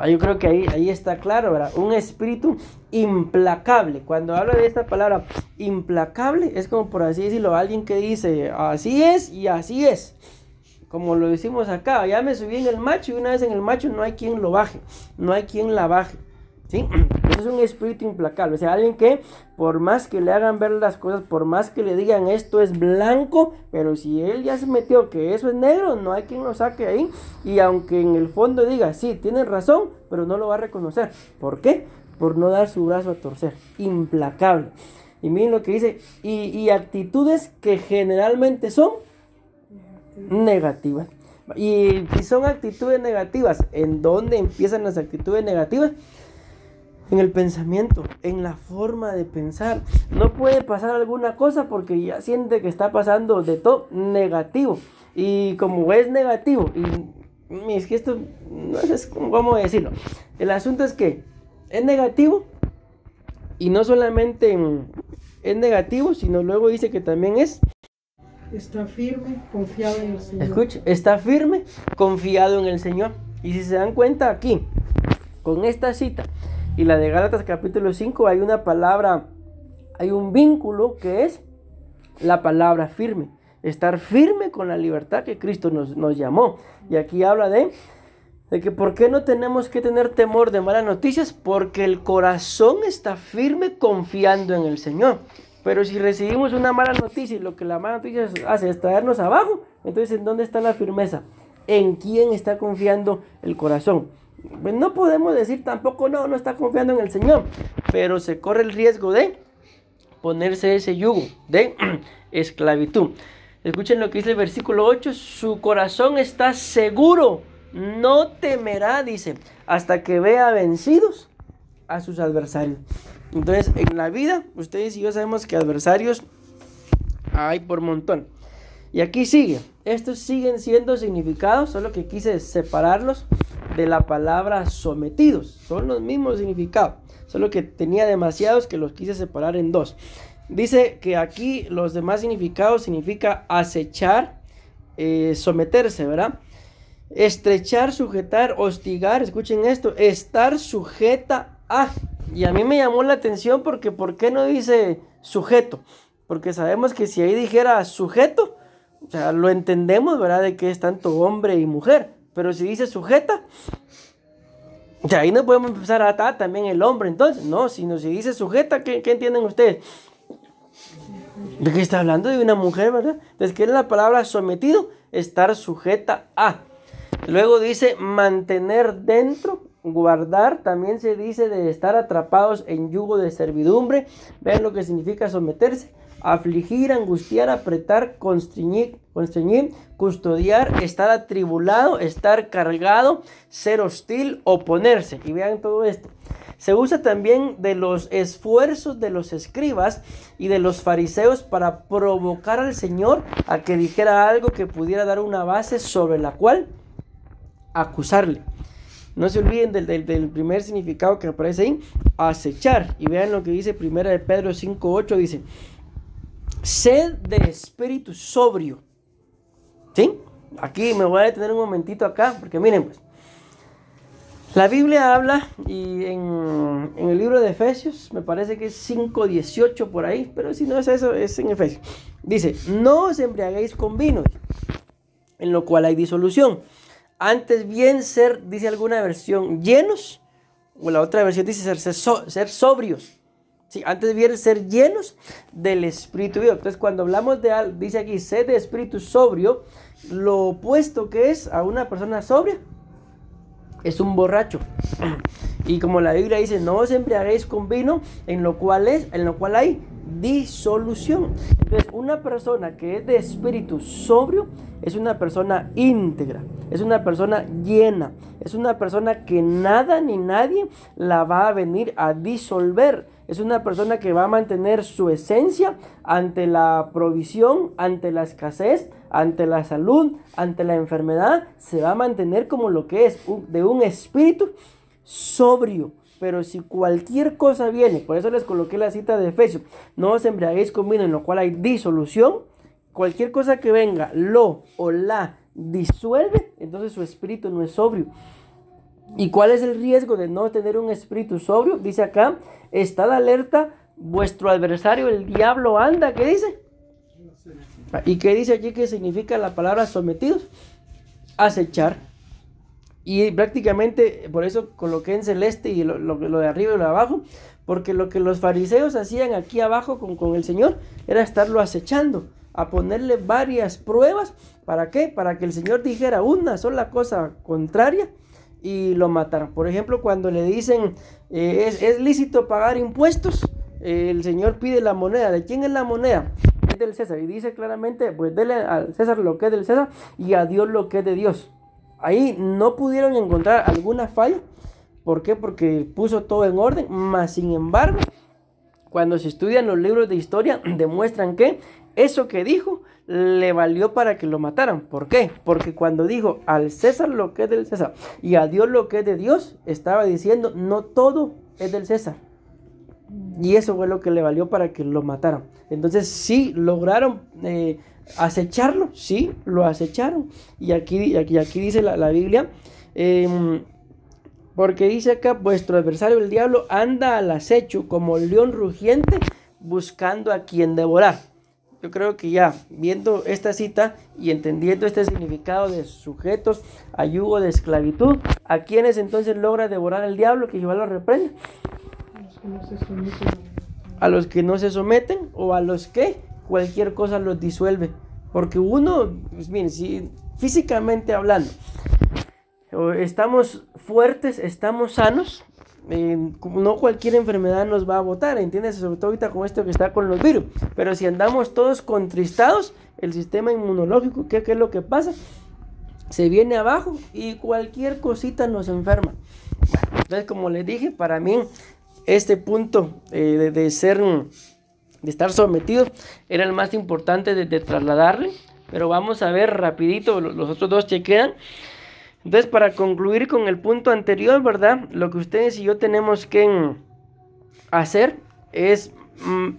S1: Yo creo que ahí está claro, ¿verdad? Un espíritu implacable. Cuando habla de esta palabra implacable, es como, por así decirlo, alguien que dice así es y así es. Como lo decimos acá, ya me subí en el macho y una vez en el macho no hay quien lo baje, no hay quien la baje. ¿Sí? Eso es un espíritu implacable, o sea, alguien que por más que le hagan ver las cosas, por más que le digan esto es blanco, pero si él ya se metió que eso es negro, no hay quien lo saque ahí, y aunque en el fondo diga, sí, tienen razón, pero no lo va a reconocer. ¿Por qué? Por no dar su brazo a torcer. Implacable. Y miren lo que dice, y actitudes que generalmente son negativas. Y si son actitudes negativas, ¿en dónde empiezan las actitudes negativas? En el pensamiento, en la forma de pensar. No puede pasar alguna cosa porque ya siente que está pasando de todo negativo. Y como es negativo, y es que esto no sé cómo decirlo. El asunto es que es negativo, y no solamente es negativo, sino luego dice que también
S2: está firme, confiado en el Señor.
S1: Escuche, está firme, confiado en el Señor. Y si se dan cuenta aquí, con esta cita y la de Gálatas capítulo 5, hay una palabra, hay un vínculo que es la palabra firme. Estar firme con la libertad que Cristo nos llamó. Y aquí habla de que ¿por qué no tenemos que tener temor de malas noticias? Porque el corazón está firme confiando en el Señor. Pero si recibimos una mala noticia y lo que la mala noticia hace es traernos abajo, entonces ¿en dónde está la firmeza? ¿En quién está confiando el corazón? Pues no podemos decir tampoco no está confiando en el Señor, pero se corre el riesgo de ponerse ese yugo de esclavitud. Escuchen lo que dice el versículo 8, su corazón está seguro, no temerá, dice, hasta que vea vencidos a sus adversarios. Entonces, en la vida, ustedes y yo sabemos que adversarios hay por montón. Y aquí sigue, estos siguen siendo significados, solo que quise separarlos de la palabra sometidos. Son los mismos significados, solo que tenía demasiados que los quise separar en dos. Dice que aquí los demás significados significa acechar, someterse, ¿verdad? Estrechar, sujetar, hostigar, escuchen esto, estar sujeta a. Y a mí me llamó la atención porque ¿por qué no dice sujeto? Porque sabemos que si ahí dijera sujeto, o sea, lo entendemos, ¿verdad? De que es tanto hombre y mujer. Pero si dice sujeta, o sea, ahí no podemos empezar a atar también el hombre, entonces, no, sino si dice sujeta, ¿qué entienden ustedes? De que está hablando de una mujer, ¿verdad? Entonces, ¿qué es la palabra sometido? Estar sujeta a. Luego dice mantener dentro, guardar, también se dice de estar atrapados en yugo de servidumbre. Vean lo que significa someterse. Afligir, angustiar, apretar, constreñir, custodiar, estar atribulado, estar cargado, ser hostil, oponerse. Y vean todo esto. Se usa también de los esfuerzos de los escribas y de los fariseos para provocar al Señor a que dijera algo que pudiera dar una base sobre la cual acusarle. No se olviden del primer significado que aparece ahí, acechar. Y vean lo que dice 1 de Pedro 5:8, dice, sed de espíritu sobrio. ¿Sí? Aquí me voy a detener un momentito acá, porque miren pues, la Biblia habla, y en el libro de Efesios, me parece que es 5:18 por ahí, pero si no es eso, es en Efesios. Dice, no os embriaguéis con vino, en lo cual hay disolución. Antes bien ser, dice alguna versión, llenos, o la otra versión dice ser sobrios. Sí, antes bien ser llenos del Espíritu Dios. Entonces cuando hablamos de algo, dice aquí, sed de espíritu sobrio, lo opuesto que es a una persona sobria es un borracho. Y como la Biblia dice, no os embriaguéis con vino, en lo cual hay disolución. Entonces, una persona que es de espíritu sobrio es una persona íntegra, es una persona llena, es una persona que nada ni nadie la va a venir a disolver. Es una persona que va a mantener su esencia ante la provisión, ante la escasez, ante la salud, ante la enfermedad. Se va a mantener como lo que es de un espíritu sobrio. Pero si cualquier cosa viene, por eso les coloqué la cita de Efesios, no os embriaguéis con vino en lo cual hay disolución. Cualquier cosa que venga, lo o la disuelve, entonces su espíritu no es sobrio. ¿Y cuál es el riesgo de no tener un espíritu sobrio? Dice acá, estad alerta, vuestro adversario, el diablo, anda. ¿Qué dice? ¿Y qué dice aquí que significa la palabra sometidos? Acechar. Y prácticamente, por eso coloqué en celeste y lo de arriba y lo de abajo, porque lo que los fariseos hacían aquí abajo con el Señor era estarlo acechando, a ponerle varias pruebas. ¿Para qué? Para que el Señor dijera una sola cosa contraria y lo mataron. Por ejemplo, cuando le dicen es lícito pagar impuestos, el Señor pide la moneda. ¿De quién es la moneda? Es del César. Y dice claramente, pues dele al César lo que es del César y a Dios lo que es de Dios. Ahí no pudieron encontrar alguna falla. ¿Por qué? Porque puso todo en orden. Mas sin embargo, cuando se estudian los libros de historia, demuestran que eso que dijo le valió para que lo mataran. ¿Por qué? Porque cuando dijo al César lo que es del César y a Dios lo que es de Dios, estaba diciendo no todo es del César. Y eso fue lo que le valió para que lo mataran. Entonces sí lograron acecharlo, sí lo acecharon. Y aquí dice la Biblia, porque dice acá, vuestro adversario el diablo anda al acecho como león rugiente buscando a quien devorar. yo creo que ya viendo esta cita y entendiendo este significado de sujetos a yugo de esclavitud, ¿a quiénes entonces logra devorar el diablo? Que Jehová lo reprenda. A los que no se someten o a los que cualquier cosa los disuelve. Porque uno, pues miren, si físicamente hablando, estamos fuertes, estamos sanos, no cualquier enfermedad nos va a botar, ¿entiendes? Sobre todo ahorita con esto que está con los virus. Pero si andamos todos contristados, el sistema inmunológico, ¿qué es lo que pasa? Se viene abajo y cualquier cosita nos enferma. Entonces, como les dije, para mí este punto de estar sometidos era el más importante de trasladarle. Pero vamos a ver rapidito los otros dos que quedan. Entonces, para concluir con el punto anterior, ¿verdad? Lo que ustedes y yo tenemos que hacer es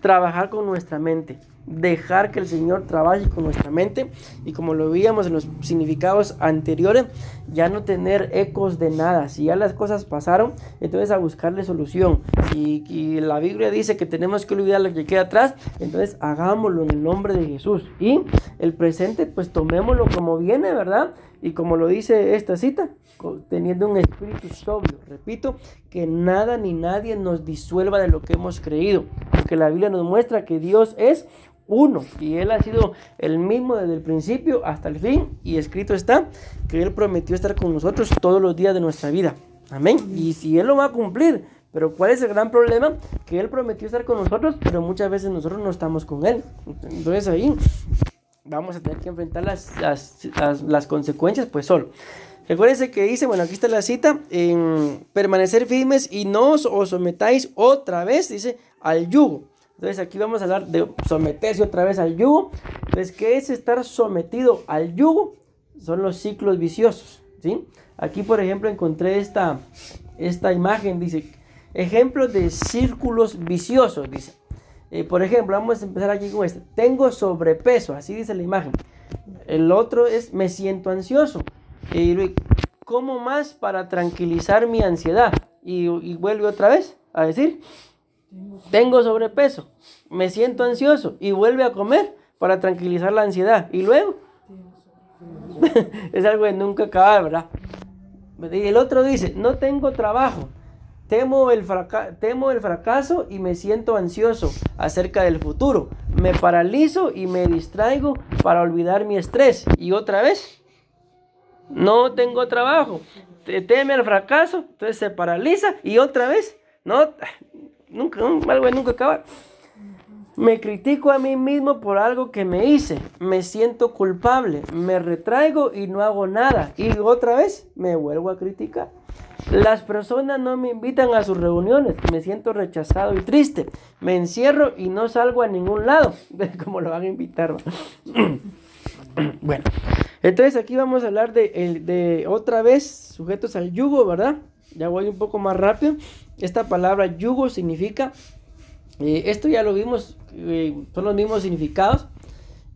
S1: trabajar con nuestra mente. Dejar que el Señor trabaje con nuestra mente. Y como lo veíamos en los significados anteriores, ya no tener ecos de nada. Si ya las cosas pasaron, entonces a buscarle solución. Y la Biblia dice que tenemos que olvidar lo que queda atrás, entonces hagámoslo en el nombre de Jesús. Y el presente, pues tomémoslo como viene, ¿verdad? Y como lo dice esta cita, teniendo un espíritu sobrio. Repito, que nada ni nadie nos disuelva de lo que hemos creído. Porque la Biblia nos muestra que Dios es uno. Y Él ha sido el mismo desde el principio hasta el fin. Y escrito está que Él prometió estar con nosotros todos los días de nuestra vida. Amén. Y si Él lo va a cumplir. Pero ¿cuál es el gran problema? Que Él prometió estar con nosotros, pero muchas veces nosotros no estamos con Él. Entonces ahí vamos a tener que enfrentar las consecuencias pues solo. Recuérdense que dice, bueno, aquí está la cita, en permanecer firmes y no os sometáis otra vez, dice, al yugo. Entonces aquí vamos a hablar de someterse otra vez al yugo. Entonces, ¿qué es estar sometido al yugo? Son los ciclos viciosos, ¿sí? Aquí, por ejemplo, encontré esta imagen, dice, ejemplos de círculos viciosos, dice. Por ejemplo, vamos a empezar aquí con este. Tengo sobrepeso, así dice la imagen. El otro es, me siento ansioso. ¿Cómo más para tranquilizar mi ansiedad? Y vuelve otra vez a decir, tengo sobrepeso, me siento ansioso. Y vuelve a comer para tranquilizar la ansiedad. Y luego, es algo de nunca acabar, ¿verdad? Y el otro dice, no tengo trabajo. Temo el fracaso y me siento ansioso acerca del futuro. Me paralizo y me distraigo para olvidar mi estrés. Y otra vez, no tengo trabajo. Teme al fracaso, entonces se paraliza y otra vez, algo de nunca acabar. Me critico a mí mismo por algo que me hice. Me siento culpable. Me retraigo y no hago nada. Y otra vez me vuelvo a criticar. Las personas no me invitan a sus reuniones, me siento rechazado y triste, me encierro y no salgo a ningún lado, como lo van a invitar. Bueno, entonces aquí vamos a hablar de otra vez sujetos al yugo, ¿verdad? Ya voy un poco más rápido. Esta palabra yugo significa, esto ya lo vimos, son los mismos significados.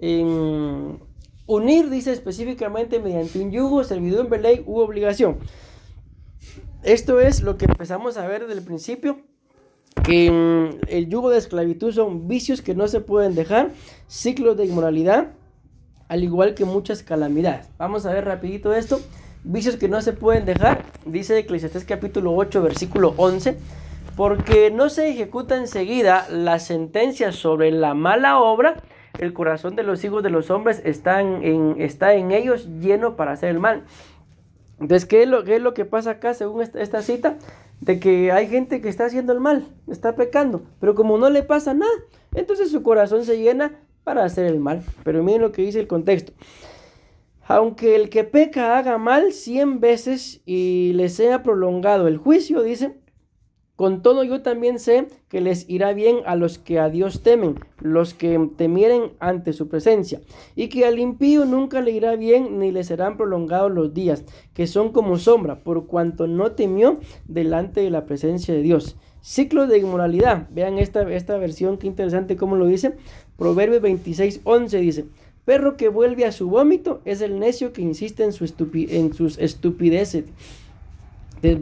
S1: Unir, dice específicamente mediante un yugo, servidumbre, ley u obligación. Esto es lo que empezamos a ver desde el principio, que el yugo de esclavitud son vicios que no se pueden dejar, ciclos de inmoralidad, al igual que muchas calamidades. Vamos a ver rapidito esto, vicios que no se pueden dejar, dice Eclesiastés capítulo 8, versículo 11, porque no se ejecuta enseguida la sentencia sobre la mala obra, el corazón de los hijos de los hombres está en ellos lleno para hacer el mal. Entonces, ¿qué es lo que pasa acá según esta cita? De que hay gente que está haciendo el mal, está pecando, pero como no le pasa nada, entonces su corazón se llena para hacer el mal. Pero miren lo que dice el contexto. Aunque el que peca haga mal 100 veces y le sea prolongado el juicio, dice, con todo yo también sé que les irá bien a los que a Dios temen, los que temieren ante su presencia, y que al impío nunca le irá bien ni le serán prolongados los días, que son como sombra, por cuanto no temió delante de la presencia de Dios. Ciclo de inmoralidad, vean esta versión, qué interesante cómo lo dice. Proverbios 26:11 dice, perro que vuelve a su vómito es el necio que insiste en sus estupideces.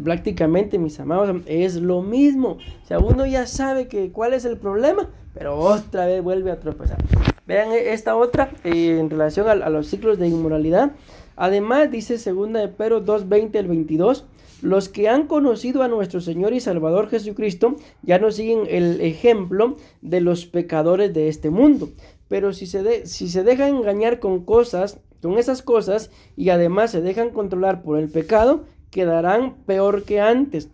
S1: Prácticamente, mis amados, es lo mismo. O sea, uno ya sabe cuál es el problema, pero otra vez vuelve a tropezar. Vean esta otra en relación a los ciclos de inmoralidad. Además, dice 2 de Pedro 2:20 al 22, los que han conocido a nuestro Señor y Salvador Jesucristo ya no siguen el ejemplo de los pecadores de este mundo. Pero si se dejan engañar con esas cosas, y además se dejan controlar por el pecado, quedarán peor que antes.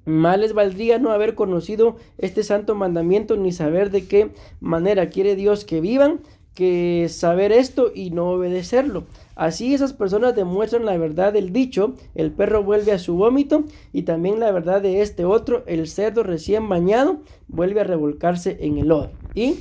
S1: Más les valdría no haber conocido este santo mandamiento, ni saber de qué manera quiere Dios que vivan, que saber esto y no obedecerlo. Así esas personas demuestran la verdad del dicho, el perro vuelve a su vómito, y también la verdad de este otro, el cerdo recién bañado vuelve a revolcarse en el lodo. Y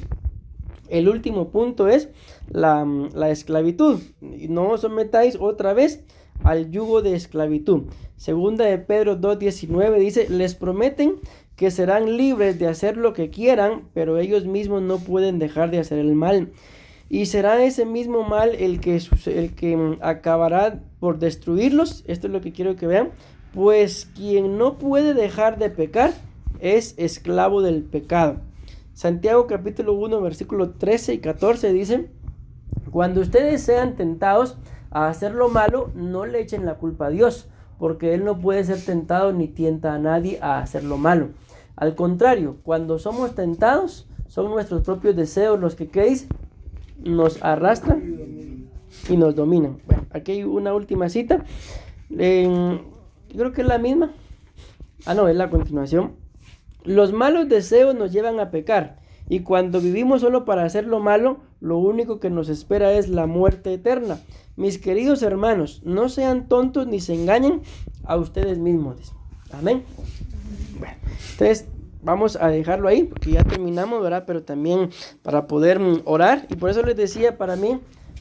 S1: el último punto es la esclavitud. No os sometáis otra vez al yugo de esclavitud. 2 de Pedro 2:19 dice, les prometen que serán libres de hacer lo que quieran, pero ellos mismos no pueden dejar de hacer el mal. Y será ese mismo mal el que acabará por destruirlos. Esto es lo que quiero que vean. Pues quien no puede dejar de pecar es esclavo del pecado. Santiago capítulo 1 versículo 13 y 14 dice, cuando ustedes sean tentados a hacer lo malo, no le echen la culpa a Dios, porque Él no puede ser tentado ni tienta a nadie a hacer lo malo. Al contrario, cuando somos tentados, son nuestros propios deseos los que, ¿qué dice?, nos arrastran y nos dominan. Bueno, aquí hay una última cita. Creo que es la misma. No, es la continuación. Los malos deseos nos llevan a pecar, y cuando vivimos solo para hacer lo malo, lo único que nos espera es la muerte eterna. Mis queridos hermanos, no sean tontos ni se engañen a ustedes mismos. Amén. Bueno, entonces vamos a dejarlo ahí porque ya terminamos, ¿verdad? Pero también para poder orar, y por eso les decía, para mí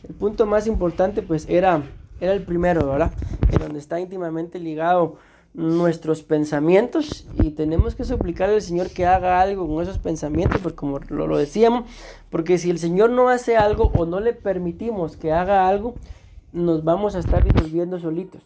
S1: el punto más importante pues era el primero, ¿verdad? En donde está íntimamente ligado nuestros pensamientos, y tenemos que suplicarle al Señor que haga algo con esos pensamientos, pues como lo decíamos, porque si el Señor no hace algo o no le permitimos que haga algo, nos vamos a estar disolviendo solitos.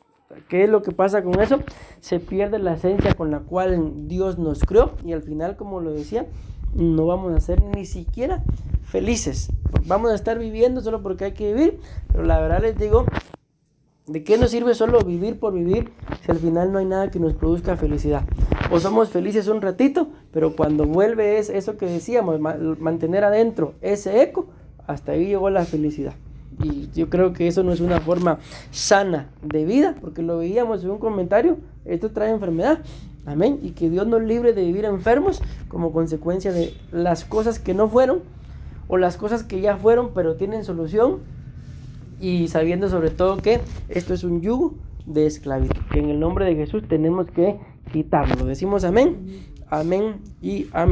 S1: ¿Qué es lo que pasa con eso? Se pierde la esencia con la cual Dios nos creó, y al final, como lo decía, no vamos a ser ni siquiera felices. Vamos a estar viviendo solo porque hay que vivir, pero la verdad les digo, ¿de qué nos sirve solo vivir por vivir si al final no hay nada que nos produzca felicidad? O somos felices un ratito, pero cuando vuelve es eso que decíamos, mantener adentro ese eco, hasta ahí llegó la felicidad. Y yo creo que eso no es una forma sana de vida, porque lo veíamos en un comentario, esto trae enfermedad. Amén. Y que Dios nos libre de vivir enfermos como consecuencia de las cosas que no fueron, o las cosas que ya fueron pero tienen solución, y sabiendo sobre todo que esto es un yugo de esclavitud, que en el nombre de Jesús tenemos que quitarlo. Decimos amén, amén y amén.